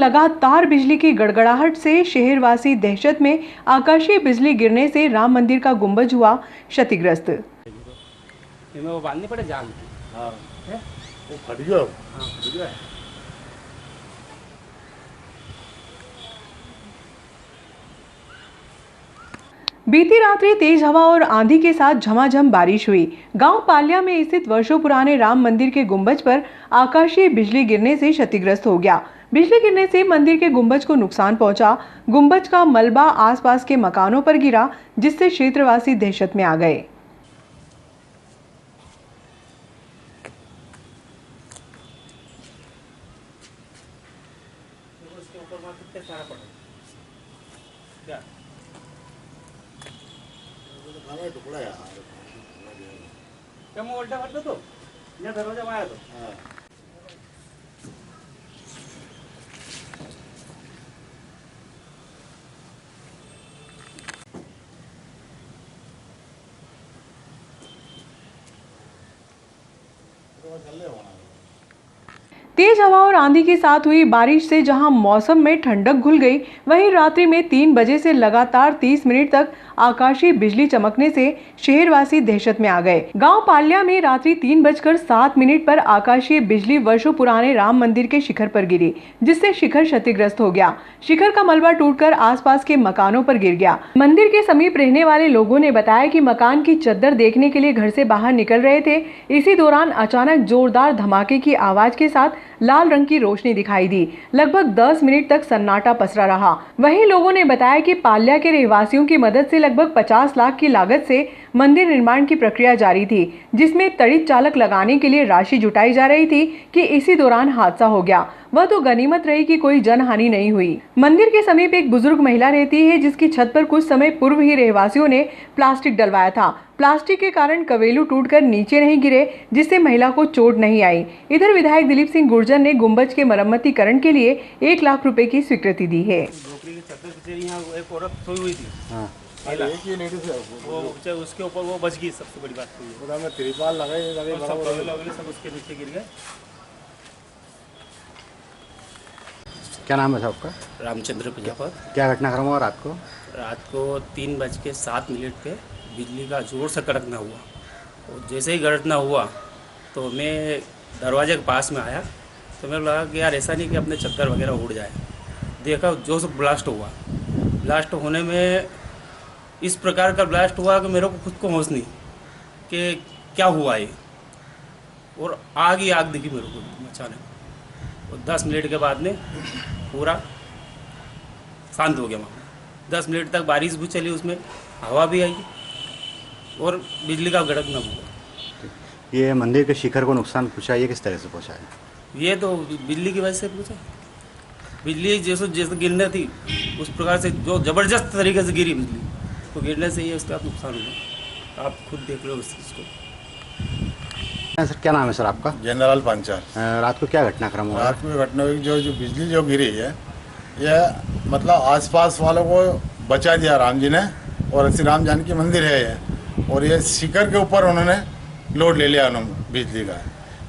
लगातार बिजली की गड़गड़ाहट से शहरवासी दहशत में। आकाशीय बिजली गिरने से राम मंदिर का गुंबज हुआ क्षतिग्रस्त। वो बांधनी पड़े जाल। हाँ, वो फट गया। हाँ, फट गया। बीती रात्रि तेज हवा और आंधी के साथ झमाझम बारिश हुई। गांव पाल्या में स्थित वर्षों पुराने राम मंदिर के गुंबज पर आकाशीय बिजली गिरने से क्षतिग्रस्त हो गया। बिजली गिरने से मंदिर के गुंबज को नुकसान पहुंचा। गुंबज का मलबा आसपास के मकानों पर गिरा, जिससे क्षेत्रवासी दहशत में आ गए। टुकड़ा यार क्या मैं उल्टा करता तो यहाँ दरवाजा मारा तो। तेज हवा और आंधी के साथ हुई बारिश से जहां मौसम में ठंडक घुल गई, वहीं रात्रि में 3 बजे से लगातार 30 मिनट तक आकाशीय बिजली चमकने से शहरवासी दहशत में आ गए। गांव पाल्या में रात्रि 3:07 पर आकाशीय बिजली वर्षों पुराने राम मंदिर के शिखर पर गिरी, जिससे शिखर क्षतिग्रस्त हो गया। शिखर का मलबा टूटकर आसपास के मकानों पर गिर गया। मंदिर के समीप रहने वाले लोगों ने बताया कि मकान की चद्दर देखने के लिए घर से बाहर निकल रहे थे। इसी दौरान अचानक जोरदार धमाके की आवाज के साथ लाल रंग की रोशनी दिखाई दी। लगभग 10 मिनट तक सन्नाटा पसरा रहा। वहीं लोगों ने बताया कि पाल्या के रहवासियों की मदद से लगभग 50 लाख की लागत से मंदिर निर्माण की प्रक्रिया जारी थी, जिसमें तड़ित चालक लगाने के लिए राशि जुटाई जा रही थी कि इसी दौरान हादसा हो गया। वह तो गनीमत रही कि कोई जनहानि नहीं हुई। मंदिर के समीप एक बुजुर्ग महिला रहती है, जिसकी छत पर कुछ समय पूर्व ही रहवासियों ने प्लास्टिक डलवाया था। प्लास्टिक के कारण कवेलू टूटकर नीचे नहीं गिरे, जिससे महिला को चोट नहीं आई। इधर विधायक दिलीप सिंह गुर्जर ने गुंबज के मरम्मतीकरण के लिए 1 लाख रुपए की स्वीकृति दी है। एक औरत सोई हुई थी। वो उसके ऊपर वो बच गई। सबसे बड़ी बात तो ये त्रिपाल लगाए सब उसके नीचे गिर गए। क्या नाम है आपका? रामचंद्र प्रजापत। क्या घटनाक्रम हुआ रात को? रात को 3:07 पे बिजली का जोर से कड़कना हुआ और जैसे ही कड़कना हुआ तो मैं दरवाजे के पास में आया तो मेरे लगा कि यार ऐसा नहीं कि अपने चद्दर वगैरह उड़ जाए। देखा जो सब ब्लास्ट हुआ। ब्लास्ट होने में इस प्रकार का ब्लास्ट हुआ कि मेरे को खुद को होश नहीं कि क्या हुआ ये, और आग ही आग दिखी मेरे को अचानक। और 10 मिनट के बाद में पूरा शांत हो गया वहाँ। 10 मिनट तक बारिश भी चली, उसमें हवा भी आई और बिजली का गड़कना हुआ। ये मंदिर के शिखर को नुकसान पहुँचा, ये किस तरह से पहुँचा है? ये तो बिजली की वजह से पूछा। बिजली जैसे गिरने थी उस प्रकार से जो ज़बरदस्त तरीके से गिरी बिजली, तो गिरने से ये उसका नुकसान हुआ। आप खुद देख लो उस चीज़ को। सर क्या नाम है सर आपका? जनरल पंचाल। रात को क्या घटनाक्रम हुआ? रात में घटना हुई, जो बिजली जो गिरी है, यह मतलब आसपास वालों को बचा दिया राम जी ने, और श्री राम जानकी मंदिर है ये, और ये शिखर के ऊपर उन्होंने लोड ले लिया उन्होंने बिजली का।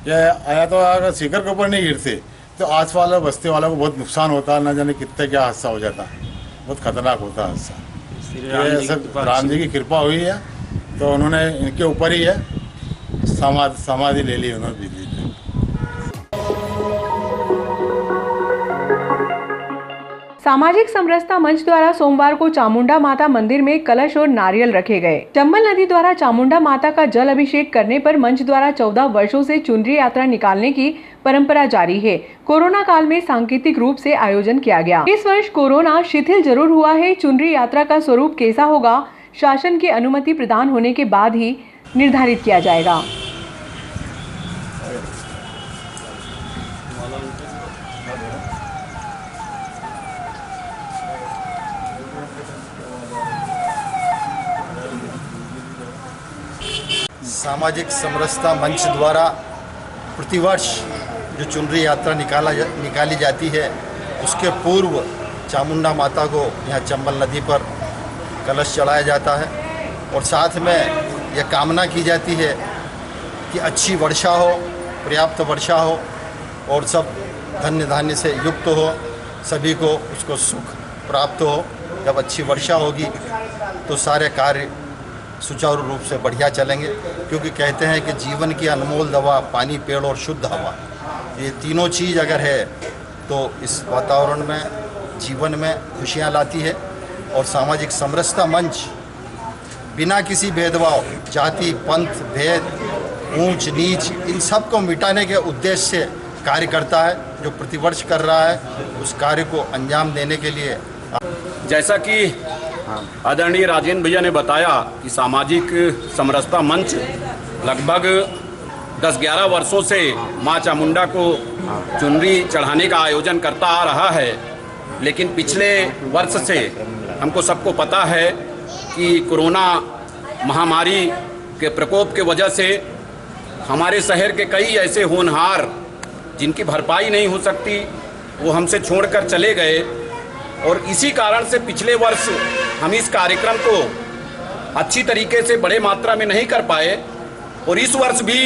यह आया तो अगर शिखर के ऊपर नहीं गिरती तो आस वाले बस्ती वालों को बहुत नुकसान होता, न जाने कितने क्या हादसा हो जाता, बहुत खतरनाक होता हादसा। ये सब राम जी की कृपा हुई है, तो उन्होंने इनके ऊपर ही है समाधि ले ली उन्होंने बिजली की। सामाजिक समरसता मंच द्वारा सोमवार को चामुंडा माता मंदिर में कलश और नारियल रखे गए। चंबल नदी द्वारा चामुंडा माता का जल अभिषेक करने पर मंच द्वारा 14 वर्षों से चुनरी यात्रा निकालने की परंपरा जारी है। कोरोना काल में सांकेतिक रूप से आयोजन किया गया। इस वर्ष कोरोना शिथिल जरूर हुआ है। चुनरी यात्रा का स्वरूप कैसा होगा, शासन की अनुमति प्रदान होने के बाद ही निर्धारित किया जाएगा। सामाजिक समरसता मंच द्वारा प्रतिवर्ष जो चुनरी यात्रा निकाली जाती है, उसके पूर्व चामुंडा माता को यहाँ चंबल नदी पर कलश चढ़ाया जाता है, और साथ में यह कामना की जाती है कि अच्छी वर्षा हो, पर्याप्त वर्षा हो और सब धन्य धान्य से युक्त हो, सभी को उसको सुख प्राप्त हो। जब अच्छी वर्षा होगी तो सारे कार्य सुचारू रूप से बढ़िया चलेंगे, क्योंकि कहते हैं कि जीवन की अनमोल दवा पानी, पेड़ और शुद्ध हवा, ये तीनों चीज़ अगर है तो इस वातावरण में, जीवन में खुशियाँ लाती है। और सामाजिक समरसता मंच बिना किसी भेदभाव, जाति, पंथ, भेद, ऊंच नीच, इन सब को मिटाने के उद्देश्य से कार्य करता है। जो प्रतिवर्ष कर रहा है उस कार्य को अंजाम देने के लिए, जैसा कि आदरणीय राजेंद्र भैया ने बताया कि सामाजिक समरसता मंच लगभग 10-11 वर्षों से मां चामुंडा को चुनरी चढ़ाने का आयोजन करता आ रहा है। लेकिन पिछले वर्ष से हमको सबको पता है कि कोरोना महामारी के प्रकोप के वजह से हमारे शहर के कई ऐसे होनहार जिनकी भरपाई नहीं हो सकती वो हमसे छोड़कर चले गए, और इसी कारण से पिछले वर्ष हम इस कार्यक्रम को अच्छी तरीके से बड़े मात्रा में नहीं कर पाए, और इस वर्ष भी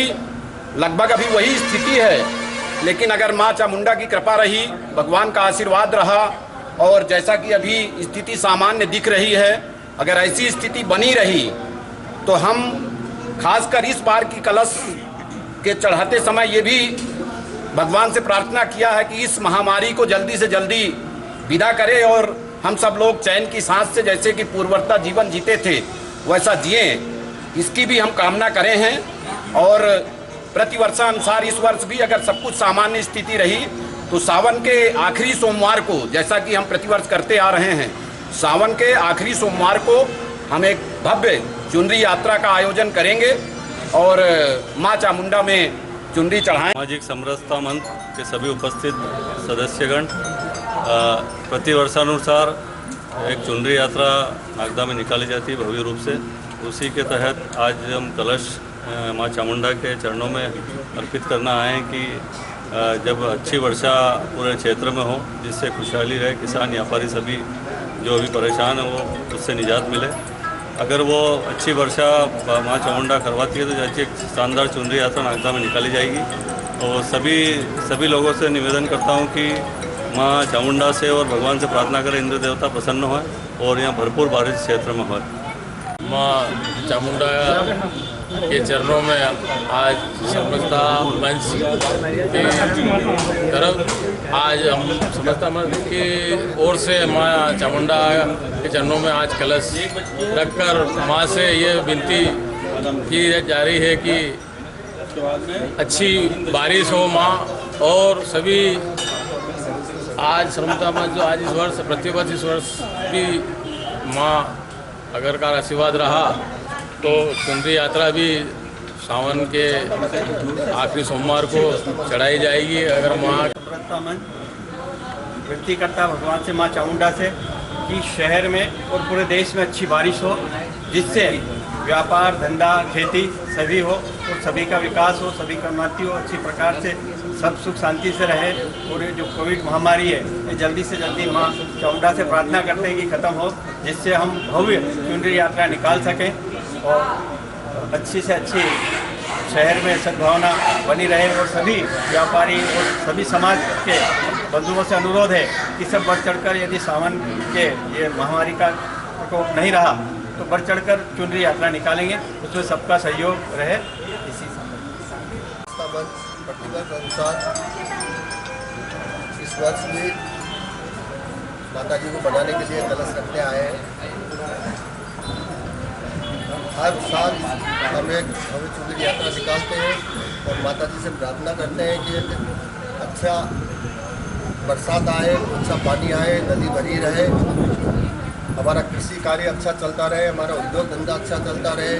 लगभग अभी वही स्थिति है। लेकिन अगर मां चामुंडा की कृपा रही, भगवान का आशीर्वाद रहा, और जैसा कि अभी स्थिति सामान्य दिख रही है, अगर ऐसी स्थिति बनी रही तो हम खासकर इस बार की कलश के चढ़ाते समय ये भी भगवान से प्रार्थना किया है कि इस महामारी को जल्दी से जल्दी विदा करे और हम सब लोग चैन की सांस से जैसे कि पूर्ववर्ती जीवन जीते थे वैसा जिए, इसकी भी हम कामना करे हैं। और प्रतिवर्षानुसार इस वर्ष भी अगर सब कुछ सामान्य स्थिति रही तो सावन के आखिरी सोमवार को, जैसा कि हम प्रतिवर्ष करते आ रहे हैं, सावन के आखिरी सोमवार को हम एक भव्य चुनरी यात्रा का आयोजन करेंगे और मां चामुंडा में चुनरी चढ़ाएं। सामाजिक समरसता मंच के सभी उपस्थित सदस्यगण, प्रतिवर्षानुसार एक चुनरी यात्रा नागदा में निकाली जाती है भव्य रूप से। उसी के तहत आज हम कलश मां चामुंडा के चरणों में अर्पित करना आए हैं कि जब अच्छी वर्षा पूरे क्षेत्र में हो, जिससे खुशहाली रहे, किसान, व्यापारी सभी जो अभी परेशान है वो उससे निजात मिले। अगर वो अच्छी वर्षा मां चामुंडा करवाती है तो अच्छी एक शानदार चुनरी यात्रा नागदा में निकाली जाएगी। और सभी लोगों से निवेदन करता हूँ कि मां चामुंडा से और भगवान से प्रार्थना करें, इंद्र देवता प्रसन्न हों और यहाँ भरपूर बारिश क्षेत्र में हो। मां चामुंडा के चरणों में आज समरसता मंच के तरफ आज हम समरसता मंच की ओर से मां चामुंडा के चरणों में आज कलश रखकर मां से ये विनती की जा रही है कि अच्छी बारिश हो मां, और सभी आज समरसता मंच जो आज इस वर्ष प्रतिवर्ष इस वर्ष भी मां अगर का आशीर्वाद रहा तो चुनरी यात्रा भी सावन के आखिरी सोमवार को चढ़ाई जाएगी। अगर मां समरसता मंच विनती करता भगवान से, मां चामुंडा से, कि शहर में और पूरे देश में अच्छी बारिश हो, जिससे व्यापार, धंधा, खेती सभी हो और सभी का विकास हो, सभी का उन्नति हो, अच्छी प्रकार से सब सुख शांति से रहे। और ये जो कोविड महामारी है ये जल्दी से जल्दी मां चामुंडा से प्रार्थना करते हैं कि ख़त्म हो, जिससे हम भव्य चुनरी यात्रा निकाल सकें और अच्छी से अच्छी शहर में सद्भावना बनी रहे। और सभी व्यापारी और सभी समाज के बंधुओं से अनुरोध है कि सब बढ़ चढ़कर, यदि सावन के ये महामारी का प्रकोप नहीं रहा तो बढ़ चढ़कर चुनरी यात्रा निकालेंगे, उसमें सबका सहयोग रहे। इसी प्रतिवर्ष अनुसार इस वर्ष भी माता जी को बनाने के लिए कलश रखने आए हैं। हर साल हम एक भव्य चुनरी यात्रा निकालते हैं और माता जी से प्रार्थना करते हैं कि अच्छा बरसात आए, अच्छा पानी आए, नदी भरी रहे, हमारा कृषि कार्य अच्छा चलता रहे, हमारा उद्योग धंधा अच्छा चलता रहे,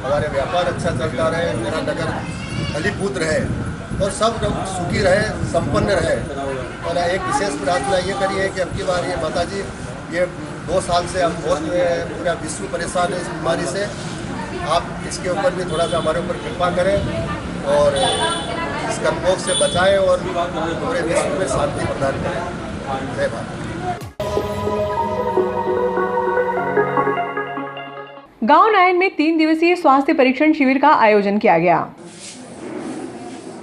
हमारे व्यापार अच्छा चलता रहे, मेरा नगर फलीभूत रहे और सब लोग सुखी रहे, संपन्न रहे। और एक विशेष प्रार्थना ये करिए कि अब की बार ये माता जी, ये 2 साल से हम बहुत पूरा विश्व परेशान है इस बीमारी से, आप इसके ऊपर भी थोड़ा सा हमारे ऊपर कृपा करें और इस कर्मोग से बचाएं और पूरे विश्व में शांति प्रदान करें। जय भारत। गांव नायन में 3 दिवसीय स्वास्थ्य परीक्षण शिविर का आयोजन किया गया।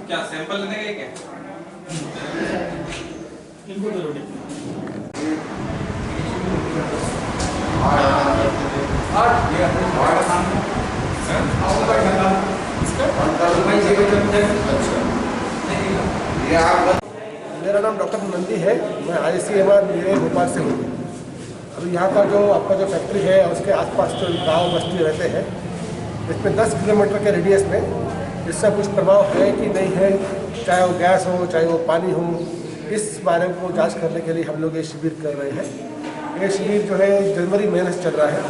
क्या सैंपल लेने गए क्या? मेरा नाम डॉक्टर नंदी है, मैं ICMR भोपाल से हूँ। अभी यहाँ का जो आपका जो फैक्ट्री है उसके आसपास जो गांव बस्ती रहते हैं, इसमें 10 किलोमीटर के रेडियस में इसका कुछ प्रभाव है कि नहीं है, चाहे वो गैस हो चाहे वो पानी हो, इस बारे को जांच करने के लिए हम लोग ये शिविर कर रहे हैं। ये शिविर जो है जनवरी महीने से चल रहा है।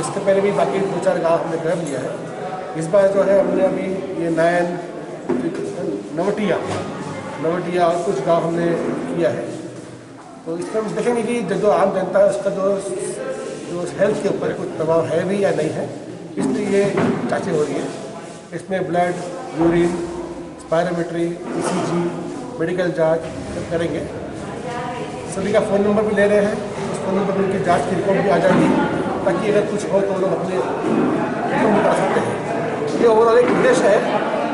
इसके पहले भी बाकी 2-4 गाँव हमने कर लिया है। इस बार जो है हमने अभी ये नायन, नवटिया और कुछ गांव हमने किया है। तो इसमें हम देखेंगे कि जो आम जनता है उसका जो हेल्थ के ऊपर कुछ प्रभाव है भी या नहीं है, इसलिए ये जाँचें हो रही है। इसमें blood, urine, spirometry, ECG, medical जांच सब करेंगे। सभी का फ़ोन नंबर भी ले रहे हैं, उस फ़ोन नंबर पर उनकी जाँच की रिपोर्ट भी आ जाएगी, ताकि अगर कुछ हो तो लोग अपने बता सकते हैं। ये ओवरऑल एक उद्देश्य है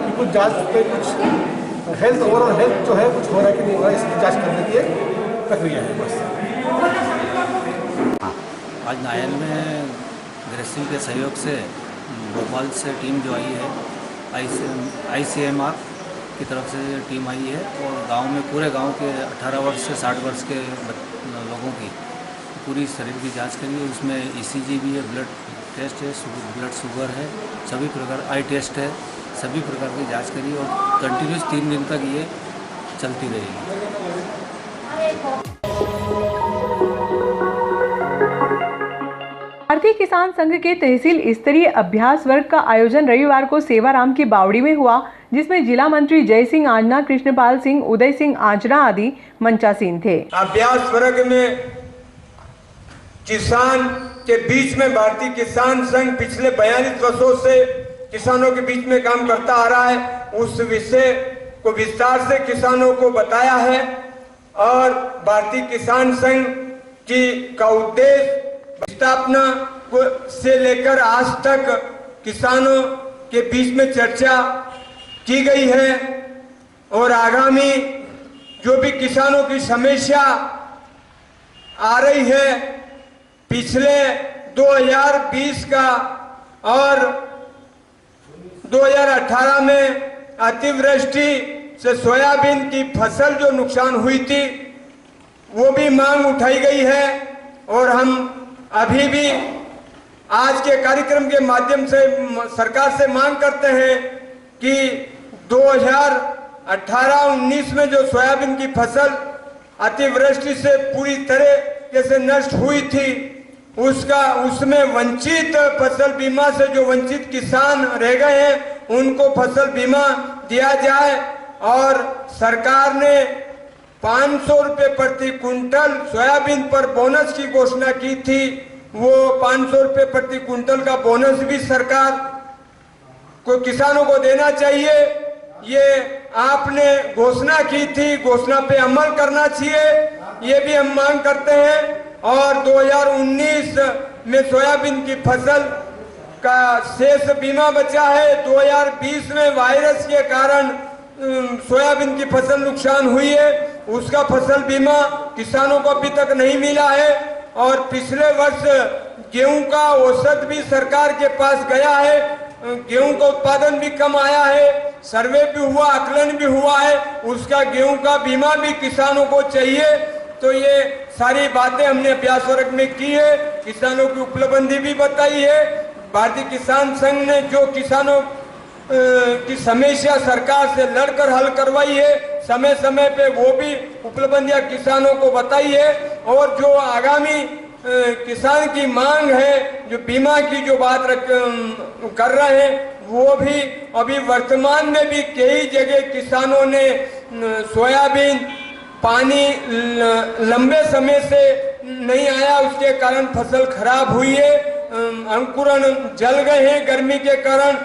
कि कुछ जाँच पे कुछ हेल्थ, ओवरऑल हेल्थ जो है कुछ हो रहा है कि नहीं हो रहा है, इसकी जाँच करने की एक प्रक्रिया है बस। आज नायन में ग्रेसिंग के सहयोग से भोपाल से टीम जो आई है, ICMR की तरफ से टीम आई है और गांव में पूरे गांव के 18 वर्ष से 60 वर्ष के लोगों की पूरी शरीर की जांच करी है। उसमें ECG भी है, ब्लड टेस्ट है, ब्लड शुगर है, सभी प्रकार आई टेस्ट है, सभी प्रकार की जांच करी और कंटिन्यूस 3 दिन तक ये चलती रहेगी। भारतीय किसान संघ के तहसील स्तरीय अभ्यास वर्ग का आयोजन रविवार को सेवाराम की बावड़ी में हुआ, जिसमें जिला मंत्री जय सिंह आंजना, कृष्णपाल सिंह, उदय सिंह आंचना आदि मंचासीन थे। अभ्यास वर्ग में किसान के बीच में भारतीय किसान संघ पिछले 42 वर्षों से किसानों के बीच में काम करता आ रहा है। उस विषय को विस्तार से किसानों को बताया है और भारतीय किसान संघ का उद्देश्य स्थापना से लेकर आज तक किसानों के बीच में चर्चा की गई है और आगामी जो भी किसानों की समस्या आ रही है, पिछले 2020 का और 2018 में अतिवृष्टि से सोयाबीन की फसल जो नुकसान हुई थी, वो भी मांग उठाई गई है और हम अभी भी आज के कार्यक्रम के माध्यम से सरकार से मांग करते हैं कि 2018-19 में जो सोयाबीन की फसल अतिवृष्टि से पूरी तरह से नष्ट हुई थी, उसमें वंचित फसल बीमा से जो वंचित किसान रह गए हैं उनको फसल बीमा दिया जाए। और सरकार ने 500 रुपये प्रति कुंटल सोयाबीन पर बोनस की घोषणा की थी, वो 500 रुपये प्रति कुंटल का बोनस भी सरकार को किसानों को देना चाहिए। ये आपने घोषणा की थी, घोषणा पे अमल करना चाहिए, ये भी हम मांग करते हैं। और 2019 में सोयाबीन की फसल का शेष बीमा बचा है। 2020 में वायरस के कारण सोयाबीन की फसल नुकसान हुई है, उसका फसल बीमा किसानों को अभी तक नहीं मिला है। और पिछले वर्ष गेहूं का औसत भी सरकार के पास गया है, गेहूं का उत्पादन भी कम आया है, सर्वे भी हुआ, आकलन भी हुआ है, उसका गेहूं का बीमा भी किसानों को चाहिए। तो ये सारी बातें हमने अभ्यास वर्ग में की है, किसानों की उपलब्धि भी बताई है। भारतीय किसान संघ ने जो किसानों की समस्या सरकार से लड़कर हल करवाई है, समय समय पे वो भी उपलब्धियां किसानों को बताई है। और जो आगामी किसान की मांग है, जो बीमा की जो बात कर रहे हैं, वो भी अभी वर्तमान में भी कई जगह किसानों ने सोयाबीन पानी लंबे समय से नहीं आया, उसके कारण फसल खराब हुई है, अंकुरण जल गए हैं गर्मी के कारण।